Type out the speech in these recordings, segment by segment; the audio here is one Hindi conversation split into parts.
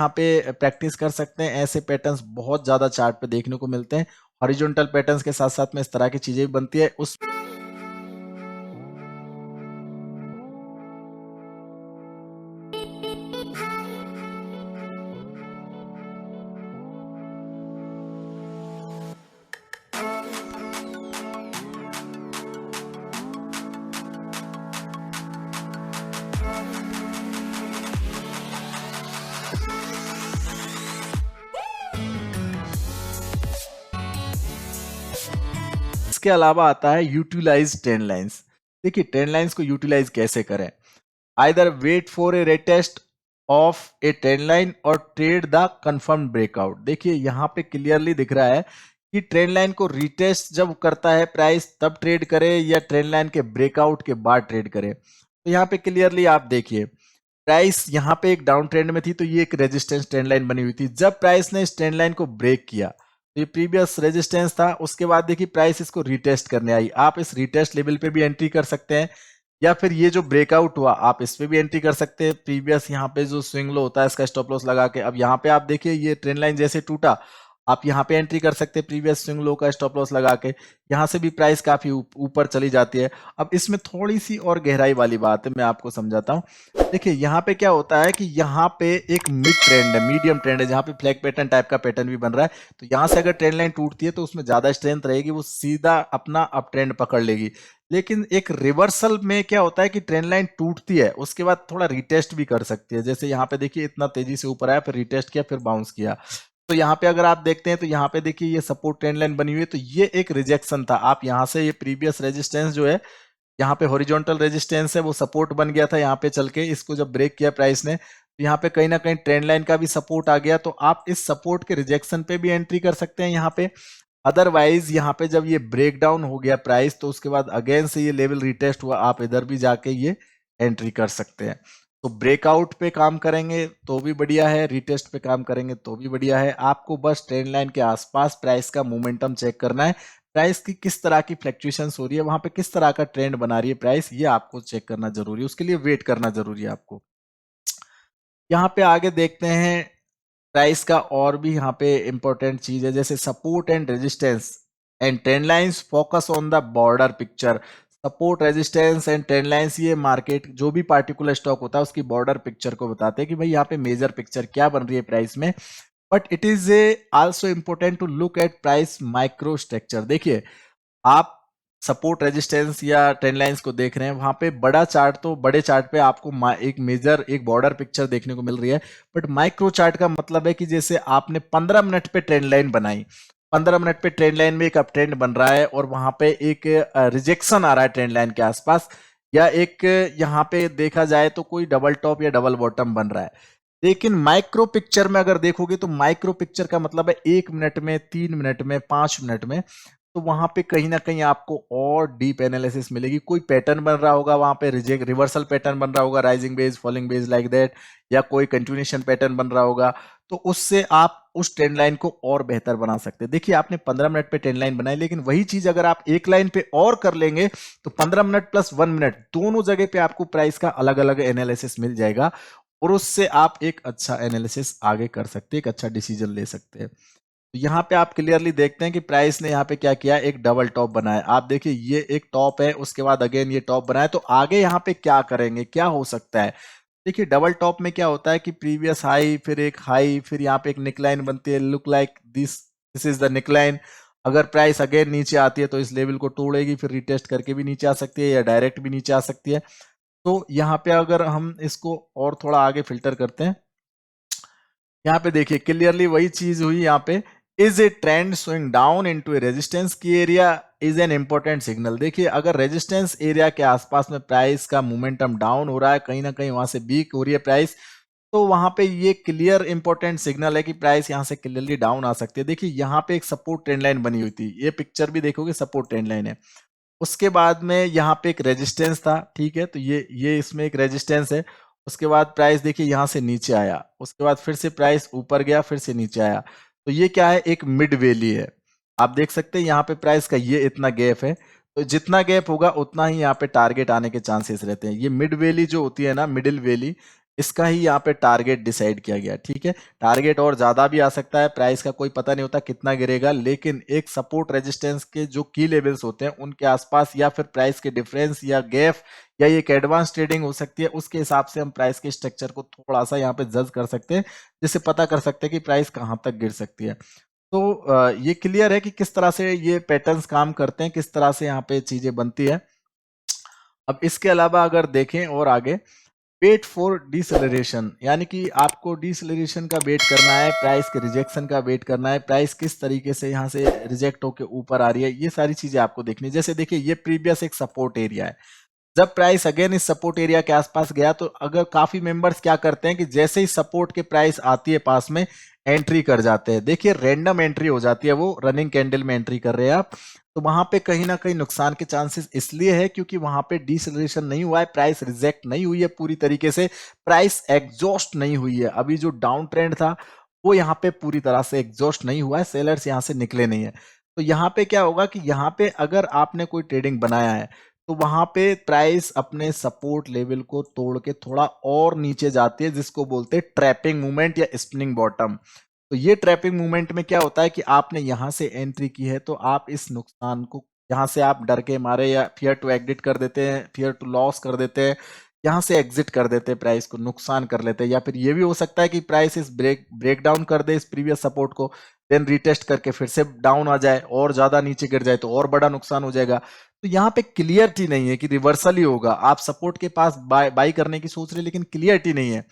यहाँ पे प्रैक्टिस कर सकते हैं। ऐसे पैटर्न्स बहुत ज़्यादा चार्ट पे देखने को मिलते हैं। हॉरिजॉन्टल पैटर्न्स के साथ-साथ में इस तरह की चीज़ें भी बनती है। इसके अलावा आता है यूटिलाइज ट्रेंड लाइंस। देखिए ट्रेंड लाइंस को यूटिलाइज कैसे करें। Either wait for a retest of a trend line और ट्रेड द कंफर्म ब्रेकआउट। देखिए यहाँ पे क्लियरली दिख रहा है कि ट्रेंड लाइन को रिटेस्ट जब करता है प्राइस तब ट्रेड करे या ट्रेंड लाइन के ब्रेकआउट के बाद ट्रेड करे। तो यहाँ पे क्लियरली आप देखिए प्राइस यहाँ पे एक डाउन ट्रेंड में थी, तो ये एक रेजिस्टेंस ट्रेंड लाइन बनी हुई थी। जब प्राइस ने इस ट्रेंड लाइन को ब्रेक किया तो ये प्रीवियस रेजिस्टेंस था, उसके बाद देखिए प्राइस इसको रिटेस्ट करने आई। आप इस रिटेस्ट लेवल पे भी एंट्री कर सकते हैं या फिर ये जो ब्रेकआउट हुआ आप इस पे भी एंट्री कर सकते हैं। प्रीवियस यहाँ पे जो स्विंग लो होता है इसका स्टॉप लॉस लगा के। अब यहाँ पे आप देखिए ये ट्रेंड लाइन जैसे टूटा, आप यहाँ पे एंट्री कर सकते हैं प्रीवियस स्विंग लो का स्टॉप लॉस लगा के। यहाँ से भी प्राइस काफी ऊपर चली जाती है। अब इसमें थोड़ी सी और गहराई वाली बात है, मैं आपको समझाता हूँ। देखिए यहाँ पे क्या होता है कि यहाँ पे एक मिड ट्रेंड है, मीडियम ट्रेंड है, जहाँ पे फ्लैग पैटर्न टाइप का पैटर्न भी बन रहा है। तो यहाँ से अगर ट्रेंड लाइन टूटती है तो उसमें ज्यादा स्ट्रेंथ रहेगी, वो सीधा अपना अप ट्रेंड पकड़ लेगी। लेकिन एक रिवर्सल में क्या होता है कि ट्रेंड लाइन टूटती है उसके बाद थोड़ा रिटेस्ट भी कर सकती है। जैसे यहाँ पे देखिए इतना तेजी से ऊपर आया, फिर रिटेस्ट किया, फिर बाउंस किया। तो यहाँ पे अगर आप देखते हैं तो यहाँ पे देखिए ये सपोर्ट ट्रेंड लाइन बनी हुई है, तो ये एक रिजेक्शन था। आप यहाँ से ये प्रीवियस रेजिस्टेंस जो है, यहाँ पे हॉरिजॉन्टल रेजिस्टेंस है, वो सपोर्ट बन गया था यहाँ पे चल के। इसको जब ब्रेक किया प्राइस ने तो यहाँ पे कहीं ना कहीं ट्रेंड लाइन का भी सपोर्ट आ गया। तो आप इस सपोर्ट के रिजेक्शन पे भी एंट्री कर सकते हैं यहाँ पे। अदरवाइज यहाँ पे जब ये ब्रेक डाउन हो गया प्राइस तो उसके बाद अगेन से ये लेवल रिटेस्ट हुआ, आप इधर भी जाके ये एंट्री कर सकते हैं। तो ब्रेकआउट पे काम करेंगे तो भी बढ़िया है, रिटेस्ट पे काम करेंगे तो भी बढ़िया है। आपको बस ट्रेंड लाइन के आसपास प्राइस का मोमेंटम चेक करना है, प्राइस की किस तरह की फ्लक्चुएशंस हो रही है, वहां पे किस तरह का ट्रेंड बना रही है प्राइस, ये आपको चेक करना जरूरी है। उसके लिए वेट करना जरूरी है आपको। यहाँ पे आगे देखते हैं प्राइस का और भी यहाँ पे इंपॉर्टेंट चीज है, जैसे support and resistance and trend lines focus on the border picture. Support resistance and trend lines ये मार्केट जो भी पार्टिकुलर स्टॉक होता है उसकी बॉर्डर पिक्चर को बताते हैं कि भाई यहाँ पे मेजर पिक्चर क्या बन रही है प्राइस में। But it is also important to look at price micro structure. देखिए आप सपोर्ट रेजिस्टेंस या ट्रेंड लाइंस को देख रहे हैं, वहां पे बड़ा चार्ट तो बड़े चार्ट पे आपको एक मेजर एक बॉर्डर पिक्चर देखने को मिल रही है। बट माइक्रो चार्ट का मतलब है कि जैसे आपने 15 मिनट पे ट्रेंड लाइन बनाई, 15 मिनट पे ट्रेंड लाइन में एक अप ट्रेंड बन रहा है और वहां पे एक रिजेक्शन आ रहा है ट्रेंड लाइन के आसपास, या एक यहाँ पे देखा जाए तो कोई डबल टॉप या डबल बॉटम बन रहा है। लेकिन माइक्रो पिक्चर में अगर देखोगे तो माइक्रो पिक्चर का मतलब है 1 मिनट में, 3 मिनट में, 5 मिनट में। तो वहां पे कहीं ना कहीं आपको और डीप एनालिसिस मिलेगी। कोई पैटर्न बन रहा होगा वहां पे, रिजेक्ट रिवर्सल पैटर्न बन रहा होगा, rising base, falling base like that, या कोई कंटिन्यूएशन पैटर्न बन रहा होगा। तो उससे आप उस ट्रेंड लाइन को और बेहतर बना सकते हैं। देखिए आपने 15 मिनट पे ट्रेंड लाइन बनाई, लेकिन वही चीज अगर आप एक लाइन पे और कर लेंगे तो 15 मिनट प्लस 1 मिनट दोनों जगह पे आपको प्राइस का अलग अलग एनालिसिस मिल जाएगा और उससे आप एक अच्छा एनालिसिस आगे कर सकते हैं, एक अच्छा डिसीजन ले सकते हैं। तो यहाँ पे आप क्लियरली देखते हैं कि प्राइस ने यहाँ पे क्या किया, एक डबल टॉप बनाया। आप देखिए ये एक टॉप है, उसके बाद अगेन ये टॉप बनाया। तो आगे यहाँ पे क्या करेंगे, क्या हो सकता है। देखिए डबल टॉप में क्या होता है कि प्रीवियस हाई, फिर एक हाई, फिर यहाँ पे एक निकलाइन बनती है, look like this this is the neckline. अगर प्राइस अगेन नीचे आती है तो इस लेवल को तोड़ेगी, फिर रिटेस्ट करके भी नीचे आ सकती है या डायरेक्ट भी नीचे आ सकती है। तो यहाँ पे अगर हम इसको और थोड़ा आगे फिल्टर करते हैं, यहाँ पे देखिए क्लियरली वही चीज हुई। यहाँ पे is a trend swing down into a resistance की area is an important signal. देखिए अगर रेजिस्टेंस एरिया के आसपास में प्राइस का मोमेंटम डाउन हो रहा है, कहीं ना कहीं वहां से वीक हो रही है प्राइस, तो वहां पे ये क्लियर इंपॉर्टेंट सिग्नल है कि प्राइस यहाँ से क्लियरली डाउन आ सकती है। देखिए यहाँ पे एक सपोर्ट ट्रेंड लाइन बनी हुई थी, ये पिक्चर भी देखोगे सपोर्ट ट्रेंड लाइन है। उसके बाद में यहाँ पे एक रेजिस्टेंस था, ठीक है, तो ये इसमें एक रेजिस्टेंस है। उसके बाद प्राइस देखिए यहाँ से नीचे आया, उसके बाद फिर से प्राइस ऊपर गया, फिर से नीचे आया। तो ये क्या है, एक मिड वैली है। आप देख सकते हैं यहाँ पे प्राइस का ये इतना गैप है, तो जितना गैप होगा उतना ही यहाँ पे टारगेट आने के चांसेस रहते हैं। ये मिड वैली जो होती है ना, मिडिल वैली, इसका ही यहाँ पे टारगेट डिसाइड किया गया। ठीक है, टारगेट और ज्यादा भी आ सकता है, प्राइस का कोई पता नहीं होता कितना गिरेगा, लेकिन एक सपोर्ट रेजिस्टेंस के जो की लेवल्स होते हैं उनके आसपास, या फिर प्राइस के डिफरेंस या गैप, या एक एडवांस ट्रेडिंग हो सकती है, उसके हिसाब से हम प्राइस के स्ट्रक्चर को थोड़ा सा यहाँ पे जज कर सकते हैं, जिससे पता कर सकते हैं कि प्राइस कहाँ तक गिर सकती है। तो ये क्लियर है कि किस तरह से ये पैटर्न्स काम करते हैं, किस तरह से यहाँ पे चीजें बनती है। अब इसके अलावा अगर देखें और आगे, वेट फॉर डिसलेरेशन, यानी कि आपको डिसलेरेशन का वेट करना है, प्राइस के रिजेक्शन का वेट करना है, प्राइस किस तरीके से यहाँ से रिजेक्ट होकर ऊपर आ रही है, ये सारी चीजें आपको देखनी है। जैसे देखिए ये प्रीवियस एक सपोर्ट एरिया है, जब प्राइस अगेन इस सपोर्ट एरिया के आसपास गया तो अगर काफी मेंबर्स क्या करते हैं कि जैसे ही सपोर्ट के प्राइस आती है पास में, एंट्री कर जाते हैं। देखिए रैंडम एंट्री हो जाती है, वो रनिंग कैंडल में एंट्री कर रहे हैं आप, तो वहां पे कहीं ना कहीं नुकसान के चांसेस इसलिए है क्योंकि वहां पे डिसलेरेशन नहीं हुआ है, प्राइस रिजेक्ट नहीं हुई है पूरी तरीके से, प्राइस एग्जॉस्ट नहीं हुई है। अभी जो डाउन ट्रेंड था वो यहाँ पे पूरी तरह से एग्जॉस्ट नहीं हुआ है, सेलर्स यहाँ से निकले नहीं है। तो यहाँ पे क्या होगा कि यहाँ पे अगर आपने कोई ट्रेडिंग बनाया है तो वहां पे प्राइस अपने सपोर्ट लेवल को तोड़ के थोड़ा और नीचे जाती है, जिसको बोलते हैं ट्रैपिंग मूवमेंट या स्पिनिंग बॉटम। तो ये ट्रैपिंग मूवमेंट में क्या होता है कि आपने यहां से एंट्री की है तो आप इस नुकसान को यहां से आप डर के मारे या फियर टू एग्जिट कर देते हैं, फियर टू लॉस कर देते हैं, यहां से एग्जिट कर देते हैं, प्राइस को नुकसान कर लेते हैं। या फिर ये भी हो सकता है कि प्राइस इस ब्रेक डाउन कर दे इस प्रीवियस सपोर्ट को, देन रीटेस्ट करके फिर से डाउन आ जाए और ज्यादा नीचे गिर जाए तो और बड़ा नुकसान हो जाएगा। तो यहाँ पे क्लियरिटी नहीं है कि रिवर्सल ही होगा, आप सपोर्ट के पास बाई करने की सोच रहे लेकिन क्लियरिटी नहीं है।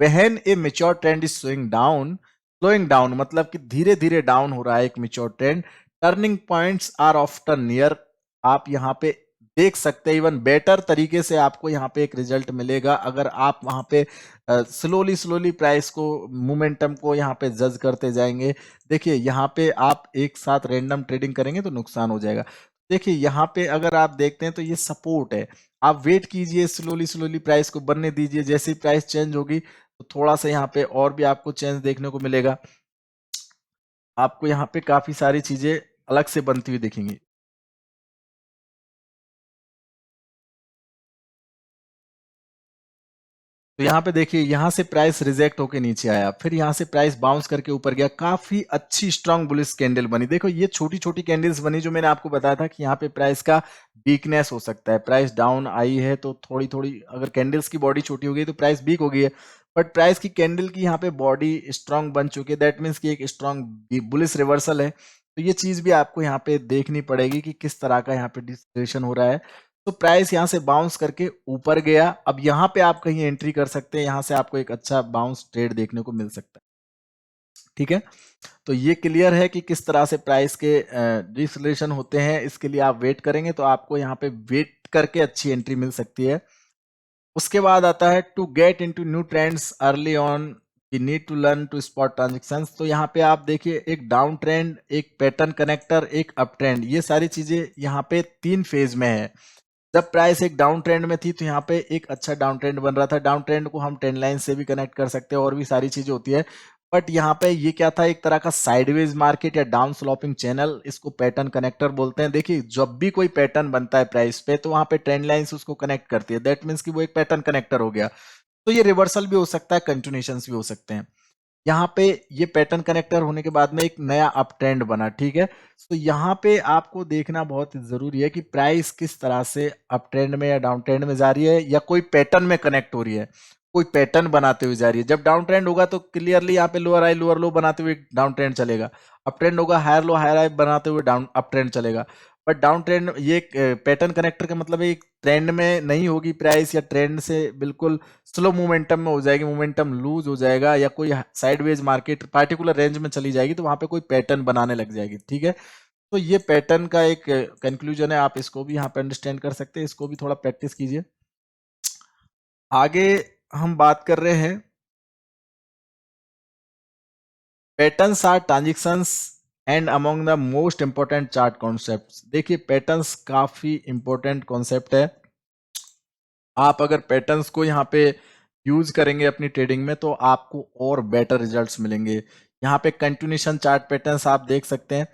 when a mature trend is slowing down मतलब कि धीरे धीरे डाउन हो रहा है एक mature trend, turning points are often near. आप यहाँ पे देख सकते हैं इवन बेटर तरीके से आपको यहाँ पे एक रिजल्ट मिलेगा अगर आप वहां पे स्लोली स्लोली प्राइस को, मोमेंटम को यहाँ पे जज करते जाएंगे। देखिए यहाँ पे आप एक साथ रैंडम ट्रेडिंग करेंगे तो नुकसान हो जाएगा। देखिए यहाँ पे अगर आप देखते हैं तो ये सपोर्ट है, आप वेट कीजिए, स्लोली स्लोली प्राइस को बनने दीजिए, जैसे ही प्राइस चेंज होगी तो थोड़ा सा यहाँ पे और भी आपको चेंज देखने को मिलेगा, आपको यहाँ पे काफी सारी चीजें अलग से बनती हुई दिखेंगी। तो यहाँ पे देखिए यहाँ से प्राइस रिजेक्ट होके नीचे आया, फिर यहाँ से प्राइस बाउंस करके ऊपर गया, काफी अच्छी स्ट्रांग बुलिश कैंडल बनी। देखो ये छोटी छोटी कैंडल्स बनी जो मैंने आपको बताया था कि यहाँ पे प्राइस का वीकनेस हो सकता है, प्राइस डाउन आई है तो थोड़ी थोड़ी अगर कैंडल्स की बॉडी छोटी हो गई तो प्राइस वीक हो गई है, बट प्राइस की कैंडल की यहाँ पे बॉडी स्ट्रांग बन चुकी है, दैट मीन्स की एक स्ट्रांग बुलिश रिवर्सल है। तो ये चीज भी आपको यहाँ पे देखनी पड़ेगी कि किस तरह का यहाँ पे डिस्ट्रीब्यूशन हो रहा है। तो प्राइस यहां से बाउंस करके ऊपर गया, अब यहां पे आप कहीं एंट्री कर सकते हैं, यहां से आपको एक अच्छा बाउंस ट्रेड देखने को मिल सकता है। ठीक है, तो ये क्लियर है कि किस तरह से प्राइस के डिसलेशन होते हैं, इसके लिए आप वेट करेंगे तो आपको यहाँ पे वेट करके अच्छी एंट्री मिल सकती है। उसके बाद आता है to get into new trends early on you need to learn to spot transactions. तो यहाँ पे आप देखिए एक डाउन ट्रेंड, एक पैटर्न कनेक्टर, एक अप ट्रेंड, ये सारी चीजें यहाँ पे 3 फेज में है। जब प्राइस एक डाउन ट्रेंड में थी तो यहाँ पे एक अच्छा डाउन ट्रेंड बन रहा था, डाउन ट्रेंड को हम ट्रेंड लाइन से भी कनेक्ट कर सकते हैं और भी सारी चीजें होती है, बट यहाँ पे ये क्या था, एक तरह का साइडवेज मार्केट या डाउन स्लोपिंग चैनल, इसको पैटर्न कनेक्टर बोलते हैं। देखिए जब भी कोई पैटर्न बनता है प्राइस पे तो वहां पे ट्रेंड लाइंस उसको कनेक्ट करती है, दैट मीन्स कि वो एक पैटर्न कनेक्टर हो गया। तो ये रिवर्सल भी हो सकता है, कंटिन्यूएशन भी हो सकते हैं। यहाँ पे ये पैटर्न कनेक्टर होने के बाद में एक नया अप ट्रेंड बना। ठीक है, तो यहाँ पे आपको देखना बहुत जरूरी है कि प्राइस किस तरह से अप ट्रेंड में या डाउन ट्रेंड में जा रही है या कोई पैटर्न में कनेक्ट हो रही है, कोई पैटर्न बनाते हुए जा रही है। जब डाउन ट्रेंड होगा तो क्लियरली यहाँ पे लोअर हाई लोअर लो बनाते हुए डाउन ट्रेंड चलेगा, अप ट्रेंड होगा हायर हाई बनाते हुए डाउन अप ट्रेंड चलेगा। बट डाउन ट्रेंड ये पैटर्न कनेक्टर का मतलब है एक ट्रेंड में नहीं होगी प्राइस, या ट्रेंड से बिल्कुल स्लो मोमेंटम में हो जाएगी, मोमेंटम लूज हो जाएगा, या कोई साइडवेज मार्केट पार्टिकुलर रेंज में चली जाएगी तो वहां पे कोई पैटर्न बनाने लग जाएगी। ठीक है, तो ये पैटर्न का एक कंक्लूजन है, आप इसको भी यहाँ पे अंडरस्टैंड कर सकते हैं, इसको भी थोड़ा प्रैक्टिस कीजिए। आगे हम बात कर रहे हैं patterns are transactions and among the most important chart concepts. देखिए पैटर्न्स काफी इंपॉर्टेंट कॉन्सेप्ट है, आप अगर पैटर्न्स को यहाँ पे यूज करेंगे अपनी ट्रेडिंग में तो आपको और बेटर रिजल्ट्स मिलेंगे। यहाँ पे कंटिन्यूशन चार्ट पैटर्न्स आप देख सकते हैं,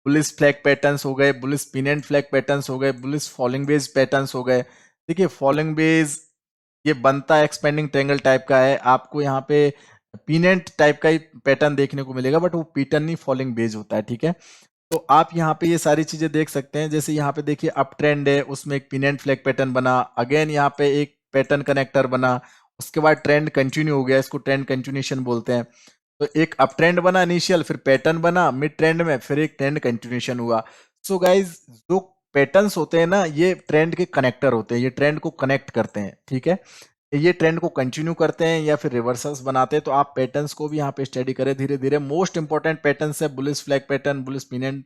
बुलिश फ्लैग पैटर्न्स हो गए, बुलिश पिनियन फ्लैग पैटर्न्स हो गए, बुलिश फॉलिंग बेस पैटर्न्स हो गए। देखिए फॉलिंग बेस ये बनता है एक्सपेंडिंग ट्रायंगल टाइप का है, आपको यहाँ पे पीनेंट टाइप का ही पैटर्न देखने को मिलेगा, बट वो पीटन नहीं फॉलिंग बेज होता है, ठीक है। तो आप यहाँ पे ये सारी चीजें देख सकते हैं, जैसे यहाँ पे देखिए अप ट्रेंड है, उसमें एक पिनेंट फ्लैग पैटर्न बना, अगेन यहाँ पे एक पैटर्न कनेक्टर बना, उसके बाद ट्रेंड कंटिन्यू हो गया, इसको ट्रेंड कंटिन्यूएशन बोलते हैं। तो एक अप ट्रेंड बना इनिशियल, फिर पैटर्न बना मिड ट्रेंड में, फिर एक ट्रेंड कंटिन्यूएशन हुआ। सो गाइज जो पैटर्न्स होते हैं ना, ये ट्रेंड के कनेक्टर होते हैं, ये ट्रेंड को कनेक्ट करते हैं, ठीक है। ये ट्रेंड को कंटिन्यू करते हैं या फिर रिवर्सल्स बनाते हैं। तो आप पैटर्न्स को भी यहाँ पे स्टडी करें धीरे धीरे। मोस्ट इंपॉर्टेंट पैटर्न्स है बुलिश फ्लैग पैटर्न, बुलिश पिनेंट,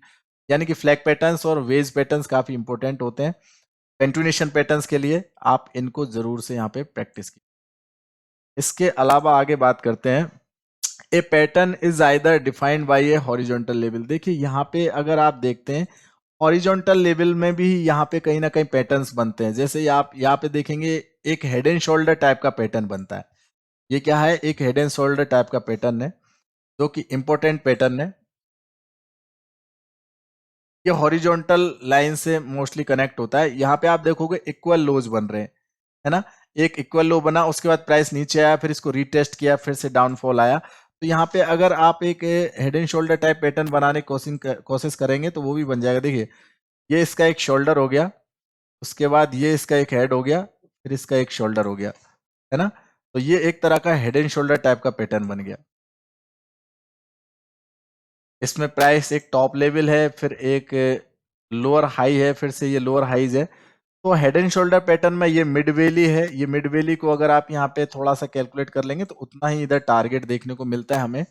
यानी कि फ्लैग पैटर्न्स और वेज पैटर्न्स काफी इंपॉर्टेंट होते हैं कंटिन्यूएशन पैटर्न्स के लिए। आप इनको जरूर से यहाँ पे प्रैक्टिस कीजिए। इसके अलावा आगे बात करते हैं, a pattern is either defined by a horizontal level. देखिए यहाँ पे अगर आप देखते हैं हॉरिजॉन्टल लेवल में भी यहाँ पे कहीं ना कहीं पैटर्न्स बनते हैं। जैसे आप यहाँ पे देखेंगे एक हेड एंड शोल्डर टाइप का पैटर्न बनता है। ये क्या है, एक हेड एंड शोल्डर टाइप का पैटर्न है जो कि इंपॉर्टेंट पैटर्न है। ये हॉरिजॉन्टल लाइन से मोस्टली कनेक्ट होता है। यहाँ पे आप देखोगे इक्वल लोज बन रहे हैं, है ना। एक इक्वल लो बना, उसके बाद प्राइस नीचे आया, फिर इसको रीटेस्ट किया, फिर से डाउनफॉल आया। तो यहाँ पे अगर आप एक head and shoulder type pattern बनाने की कोशिश करेंगे तो वो भी बन जाएगा। देखिए ये इसका एक शोल्डर हो गया, उसके बाद ये इसका एक हेड हो गया, फिर इसका एक शोल्डर हो गया, है ना। तो ये एक तरह का हेड एंड शोल्डर टाइप का पैटर्न बन गया। इसमें प्राइस एक टॉप लेवल है, फिर एक लोअर हाई है, फिर से ये लोअर हाईज है। तो हेड एंड शोल्डर पैटर्न में ये मिड वैली है। ये मिड वैली को अगर आप यहाँ पे थोड़ा सा कैलकुलेट कर लेंगे तो उतना ही इधर टारगेट देखने को मिलता है हमें।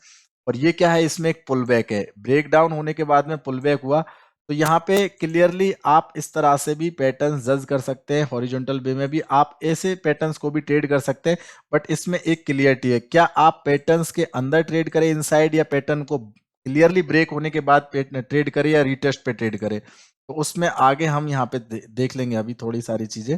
और ये क्या है, इसमें एक पुल बैक है, ब्रेक डाउन होने के बाद में पुल बैक हुआ। तो यहाँ पे क्लियरली आप इस तरह से भी पैटर्न जज कर सकते हैं। हॉरिजॉन्टल वे में भी आप ऐसे पैटर्न्स को भी ट्रेड कर सकते हैं, बट इसमें एक क्लियरिटी है, क्या आप पैटर्न्स के अंदर ट्रेड करें इनसाइड, या पैटर्न को क्लियरली ब्रेक होने के बाद ट्रेड करें, या रिटेस्ट पे ट्रेड करें। तो उसमें आगे हम यहाँ पे देख लेंगे अभी थोड़ी सारी चीजें।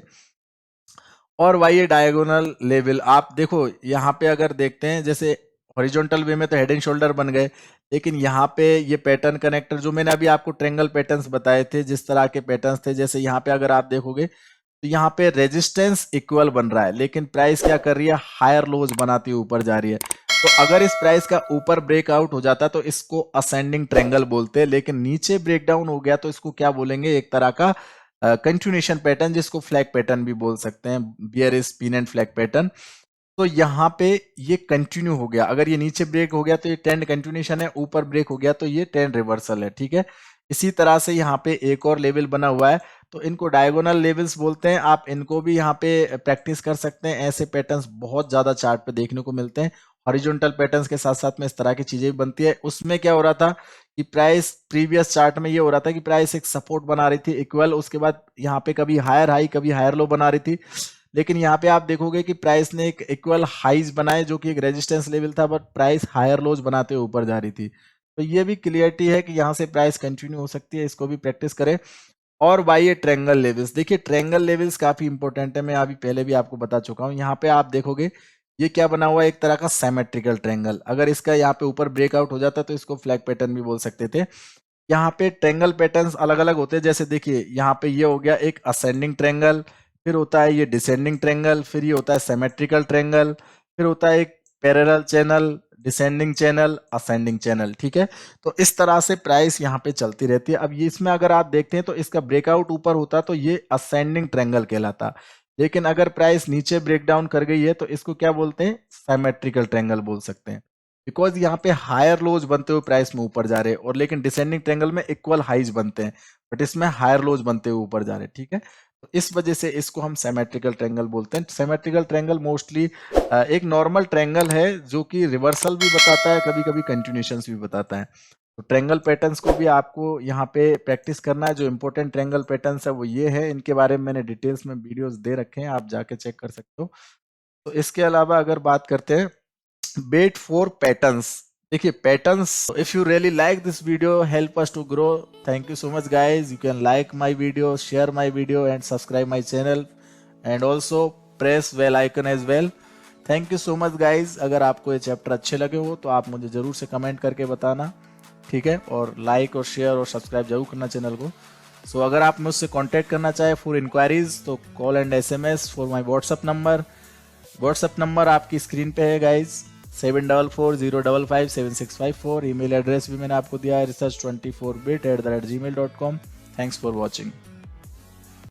और वाई ये डायगोनल लेवल आप देखो, यहाँ पे अगर देखते हैं जैसे हॉरिजॉन्टल वे में तो हेड एंड शोल्डर बन गए, लेकिन यहाँ पे ये पैटर्न कनेक्टर जो मैंने अभी आपको ट्रेंगल पैटर्न्स बताए थे, जिस तरह के पैटर्न्स थे, जैसे यहाँ पे अगर आप देखोगे तो यहाँ पे रेजिस्टेंस इक्वल बन रहा है, लेकिन प्राइस क्या कर रही है, हायर लोज बनाती हुई ऊपर जा रही है। तो अगर इस प्राइस का ऊपर ब्रेकआउट हो जाता तो इसको असेंडिंग ट्रेंगल बोलते हैं, लेकिन नीचे ब्रेकडाउन हो गया तो इसको क्या बोलेंगे, एक तरह का कंटिन्यूएशन पैटर्न, जिसको फ्लैग पैटर्न भी बोल सकते हैं, बियरिश पिनेंट फ्लैग पैटर्न। तो यहाँ पे ये कंटिन्यू हो गया, अगर ये नीचे ब्रेक हो गया तो ये ट्रेंड कंटिन्यूएशन है, ऊपर ब्रेक हो गया तो ये ट्रेंड रिवर्सल है, ठीक है। इसी तरह से यहाँ पे एक और लेवल बना हुआ है, तो इनको डायगोनल लेवल्स बोलते हैं। आप इनको भी यहाँ पे प्रैक्टिस कर सकते हैं। ऐसे पैटर्न्स बहुत ज्यादा चार्ट पे देखने को मिलते हैं। हॉरिजॉन्टल पैटर्न्स के साथ साथ में इस तरह की चीजें भी बनती है। उसमें क्या हो रहा था कि प्राइस प्रीवियस चार्ट में ये हो रहा था कि प्राइस एक सपोर्ट बना रही थी इक्वल, उसके बाद यहाँ पे कभी हायर हाई कभी हायर लो बना रही थी। लेकिन यहाँ पे आप देखोगे कि प्राइस ने एक इक्वल हाइज बनाए जो कि एक रेजिस्टेंस लेवल था, बट प्राइस हायर लोज बनाते हुए ऊपर जा रही थी। तो ये भी क्लियरिटी है कि यहाँ से प्राइस कंटिन्यू हो सकती है, इसको भी प्रैक्टिस करें। और बाई ये ट्रेंगल लेवल्स, देखिए ट्रेंगल लेवल्स काफी इंपॉर्टेंट है, मैं अभी पहले भी आपको बता चुका हूँ। यहाँ पे आप देखोगे ये क्या बना हुआ है, एक तरह का सिमेट्रिकल ट्रेंगल। अगर इसका यहाँ पे ऊपर ब्रेकआउट हो जाता तो इसको फ्लैग पैटर्न भी बोल सकते थे। यहाँ पे ट्रेंगल पैटर्न्स अलग अलग होते हैं, जैसे देखिए यहाँ पे ये हो गया एक असेंडिंग ट्रेंगल, फिर होता है ये डिसेंडिंग ट्रेंगल, फिर ये होता है सिमेट्रिकल ट्रेंगल, फिर होता है एक parallel channel, descending channel, ascending channel, ठीक है। तो इस तरह से प्राइस यहाँ पे चलती रहती है। अब ये इसमें अगर आप देखते हैं तो इसका ब्रेकआउट ऊपर होता तो ये असेंडिंग ट्रेंगल कहलाता, लेकिन अगर प्राइस नीचे ब्रेकडाउन कर गई है तो इसको क्या बोलते हैं, सिमेट्रिकल ट्रेंगल बोल सकते हैं, बिकॉज यहाँ पे हायर लोज बनते हुए प्राइस में ऊपर जा रहे हैं। और लेकिन डिसेंडिंग ट्रेंगल में इक्वल हाइज बनते हैं, बट इसमें हायर लोज बनते हुए ऊपर जा रहे हैं, ठीक है। तो इस वजह से इसको हम सिमेट्रिकल ट्रेंगल बोलते हैं। सिमेट्रिकल ट्रेंगल मोस्टली एक नॉर्मल ट्रेंगल है जो कि रिवर्सल भी बताता है, कभी कभी कंटिन्यूएशंस भी बताता है। तो ट्रेंगल पैटर्न्स को भी आपको यहाँ पे प्रैक्टिस करना है। जो इंपॉर्टेंट ट्रेंगल पैटर्न्स है वो ये है, इनके बारे में मैंने डिटेल्स में वीडियोस दे रखे हैं, आप जाके चेक कर सकते हो। तो इसके अलावा अगर बात करते हैं wait for patterns, देखिए patterns, if you really like this video, help us to grow. Thank you so much guys. You can like my video, share my video and subscribe my channel, and also press bell icon as well. Thank you so much guys. अगर आपको ये चैप्टर अच्छे लगे हो तो आप मुझे जरूर से कमेंट करके बताना, ठीक है। और लाइक और शेयर और सब्सक्राइब जरूर करना चैनल को। सो अगर आप मुझसे कांटेक्ट करना चाहे फॉर इंक्वायरीज तो call and SMS for my WhatsApp number WhatsApp number आपकी स्क्रीन पे है गाइज, 7440557654। ईमेल एड्रेस भी मैंने आपको दिया है research24bit@gmail.com। Thanks for watching.